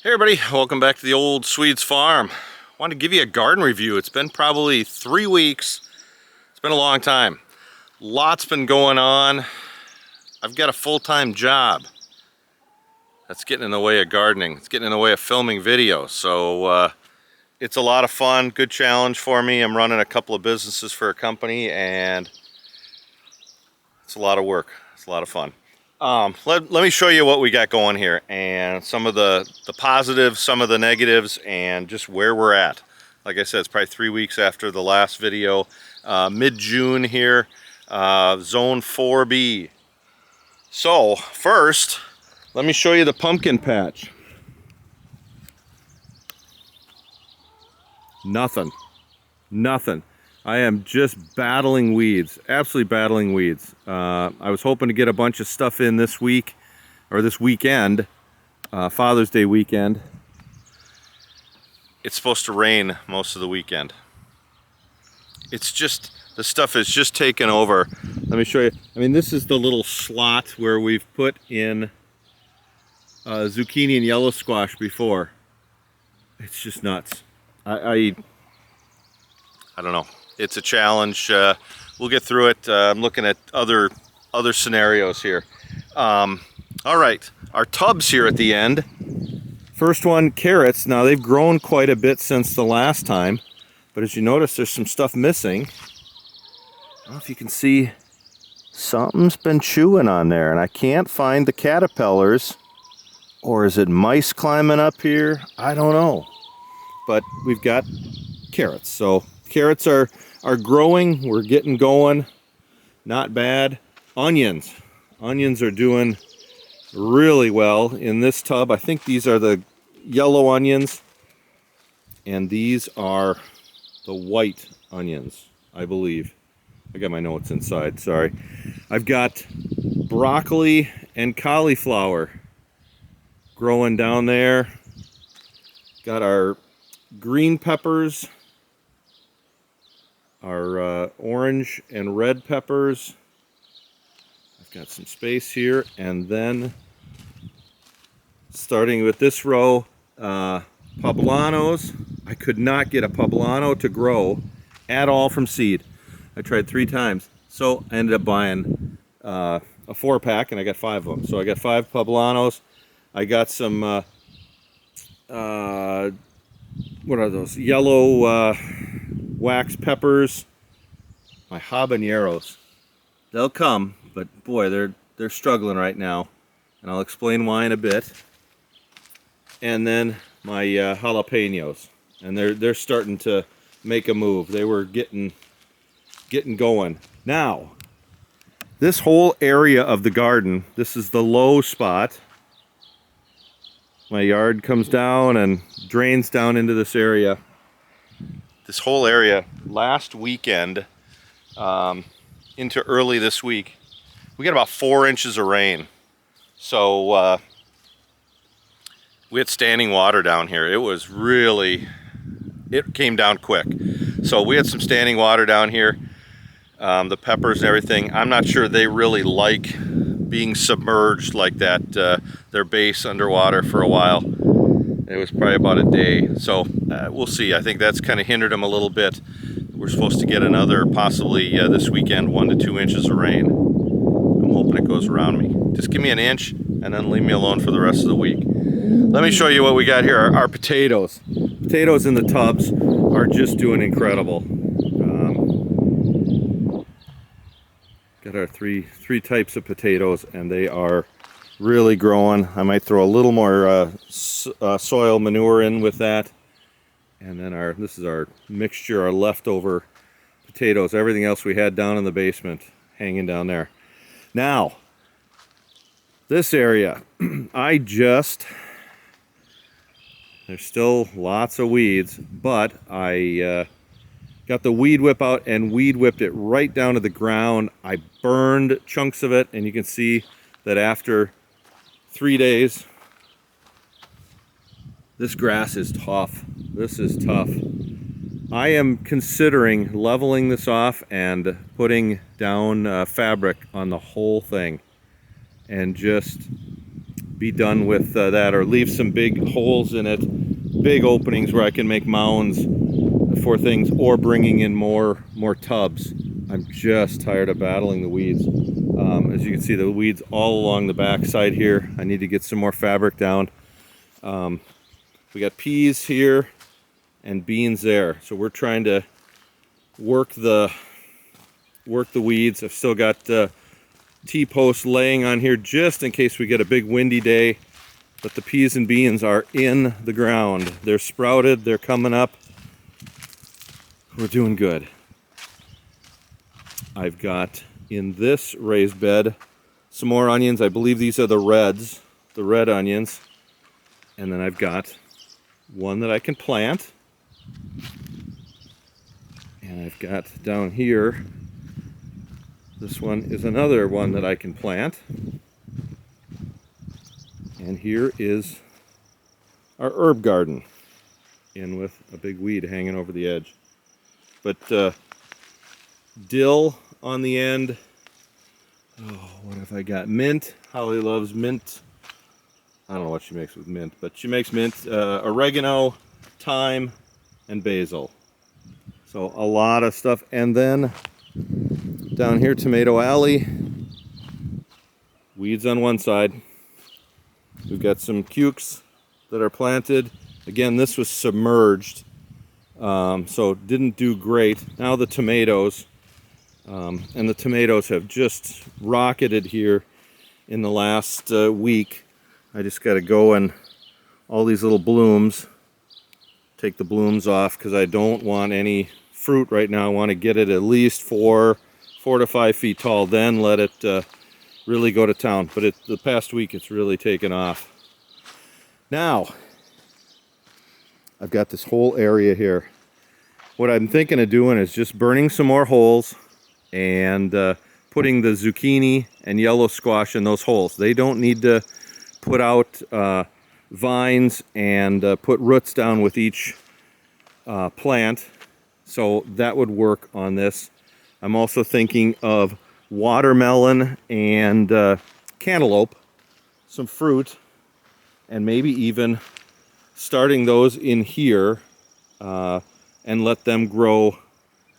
Hey everybody, welcome back to the Old Swedes Farm. I wanted to give you a garden review. It's been probably 3 weeks. It's been a long time. Lots been going on. I've got a full-time job. That's getting in the way of gardening. It's getting in the way of filming videos. So it's a lot of fun, good challenge for me. I'm running a couple of businesses for a company and it's a lot of work. It's a lot of fun. Let me show you what we got going here and some of the positives, some of the negatives, and just where we're at. Like I said, it's probably 3 weeks after the last video. Mid-June here, Zone 4B. So first, let me show you the pumpkin patch. Nothing. I am just battling weeds, absolutely battling weeds. I was hoping to get a bunch of stuff in this week, or this weekend, Father's Day weekend. It's supposed to rain most of the weekend. It's just, the stuff is just taken over. Let me show you. I mean, this is the little slot where we've put in zucchini and yellow squash before. It's just nuts. I don't know. It's a challenge. We'll get through it. I'm looking at other scenarios here. All right, our tubs here at the end. First one, carrots. Now they've grown quite a bit since the last time, but as you notice, there's some stuff missing. I don't know if you can see. Something's been chewing on there, and I can't find the caterpillars. Or is it mice climbing up here? I don't know. But we've got carrots. So carrots are growing. We're getting going. Not bad. Onions. Onions are doing really well in this tub. I think these are the yellow onions. And these are the white onions, I believe. I got my notes inside, sorry. I've got broccoli and cauliflower growing down there. Got our green peppers, our orange and red peppers. I've got some space here, and then starting with this row, poblanos. I could not get a poblano to grow at all from seed. I tried 3 times, so I ended up buying a 4-pack, and I got 5 of them. So I got 5 poblanos. I got some what are those? Yellow wax peppers. My habaneros. They'll come, but boy, they're struggling right now, and I'll explain why in a bit. And then my jalapenos, and they're starting to make a move. They were getting going. Now, this whole area of the garden, this is the low spot. My yard comes down and drains down into this area. This whole area, last weekend into early this week, we got about 4 inches of rain. So we had standing water down here. It was really, it came down quick. So we had some standing water down here. The peppers and everything, I'm not sure they really like being submerged like that, their base underwater for a while. It was probably about a day, so we'll see. I think that's kind of hindered them a little bit. We're supposed to get another, possibly this weekend, 1 to 2 inches of rain. I'm hoping it goes around me. Just give me an inch and then leave me alone for the rest of the week. Let me show you what we got here. Our potatoes. Potatoes in the tubs are just doing incredible. Got our three types of potatoes, and they are really growing. I might throw a little more soil manure in with that. And then this is our mixture, our leftover potatoes. Everything else we had down in the basement, hanging down there. Now, this area, there's still lots of weeds, but I got the weed whip out and weed whipped it right down to the ground. I burned chunks of it, and you can see that after 3 days, this grass is tough. This is tough. I am considering leveling this off and putting down fabric on the whole thing and just be done with that, or leave some big holes in it, big openings where I can make mounds for things, or bringing in more tubs. I'm just tired of battling the weeds. As you can see, the weeds all along the back side here. I need to get some more fabric down. We got peas here and beans there, so we're trying to work the weeds. I've still got T-posts laying on here just in case we get a big windy day, but the peas and beans are in the ground. They're sprouted, they're coming up. We're doing good. I've got in this raised bed some more onions. I believe these are the red onions. And then I've got one that I can plant. And I've got down here, this one is another one that I can plant. And here is our herb garden, in with a big weed hanging over the edge. But dill on the end. Oh, what have I got? Mint. Holly loves mint. I don't know what she makes with mint, but she makes mint, oregano, thyme, and basil. So a lot of stuff. And then down here, Tomato Alley. Weeds on one side. We've got some cukes that are planted. Again, this was submerged, so didn't do great. Now the tomatoes, and the tomatoes have just rocketed here in the last week. I just got to go and all these little blooms, take the blooms off because I don't want any fruit right now. I want to get it at least 4 to 5 feet tall, then let it really go to town. But the past week it's really taken off. Now, I've got this whole area here. What I'm thinking of doing is just burning some more holes and putting the zucchini and yellow squash in those holes. They don't need to put out vines and put roots down with each plant. So that would work on this. I'm also thinking of watermelon and cantaloupe, some fruit, and maybe even starting those in here and let them grow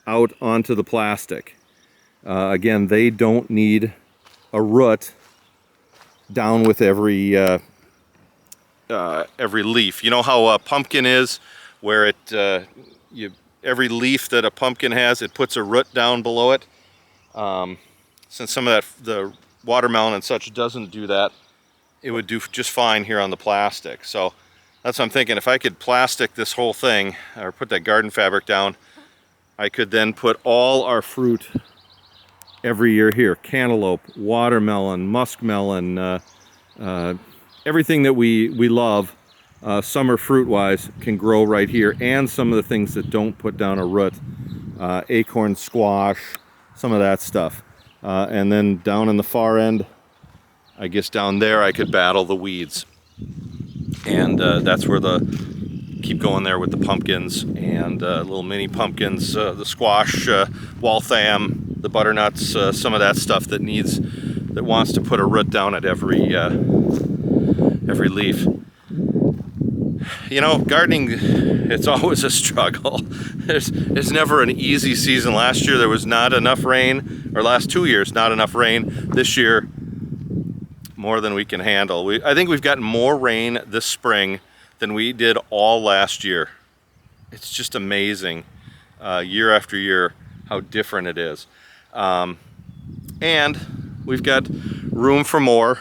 out onto the plastic. Again, they don't need a root down with every leaf. You know how a pumpkin is, where it every leaf that a pumpkin has, it puts a root down below it. Since some of that, the watermelon and such, doesn't do that, it would do just fine here on the plastic. So that's what I'm thinking. If I could plastic this whole thing, or put that garden fabric down, I could then put all our fruit every year here. Cantaloupe, watermelon, muskmelon, everything that we love, summer fruit-wise, can grow right here. And some of the things that don't put down a root, acorn squash, some of that stuff. And then down in the far end, I guess down there I could battle the weeds. And that's where keep going there with the pumpkins and little mini pumpkins, the squash, waltham, the butternuts, some of that stuff that wants to put a root down at every leaf. You know, gardening, it's always a struggle. It's never an easy season. Last year there was not enough rain, or last 2 years not enough rain. This year, more than we can handle. I think we've gotten more rain this spring than we did all last year. It's just amazing, year after year, how different it is. And we've got room for more.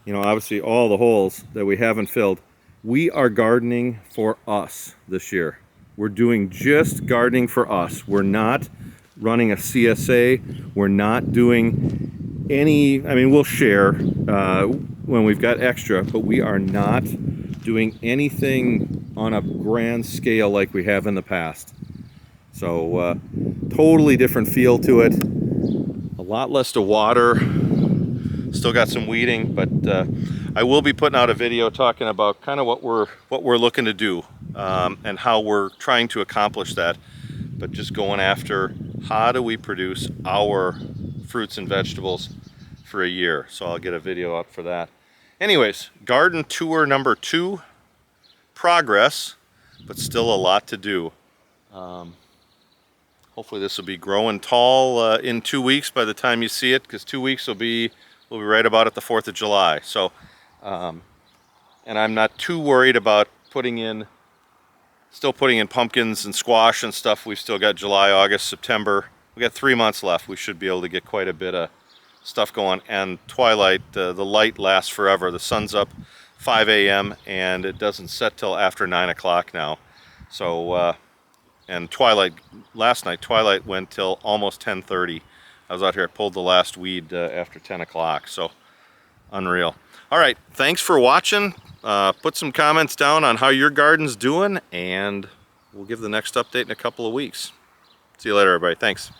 You know, obviously all the holes that we haven't filled. We are gardening for us this year. We're doing just gardening for us. We're not running a CSA. We're not doing any, I mean, we'll share when we've got extra, but we are not doing anything on a grand scale like we have in the past. So totally different feel to it. A lot less to water. Still got some weeding, but I will be putting out a video talking about kind of what we're looking to do and how we're trying to accomplish that. But just going after, how do we produce our fruits and vegetables for a year? So I'll get a video up for that. Anyways, garden tour number 2, progress, but still a lot to do. Hopefully this will be growing tall in 2 weeks by the time you see it, because 2 weeks we'll be right about at the 4th of July. So, and I'm not too worried about still putting in pumpkins and squash and stuff. We've still got July, August, September. We got 3 months left. We should be able to get quite a bit of stuff going. And twilight, the light lasts forever. The sun's up 5 a.m. and it doesn't set till after 9 o'clock now. So, and twilight, last night, twilight went till almost 10:30. I was out here, I pulled the last weed after 10 o'clock, so unreal. All right, thanks for watching. Put some comments down on how your garden's doing, and we'll give the next update in a couple of weeks. See you later, everybody. Thanks.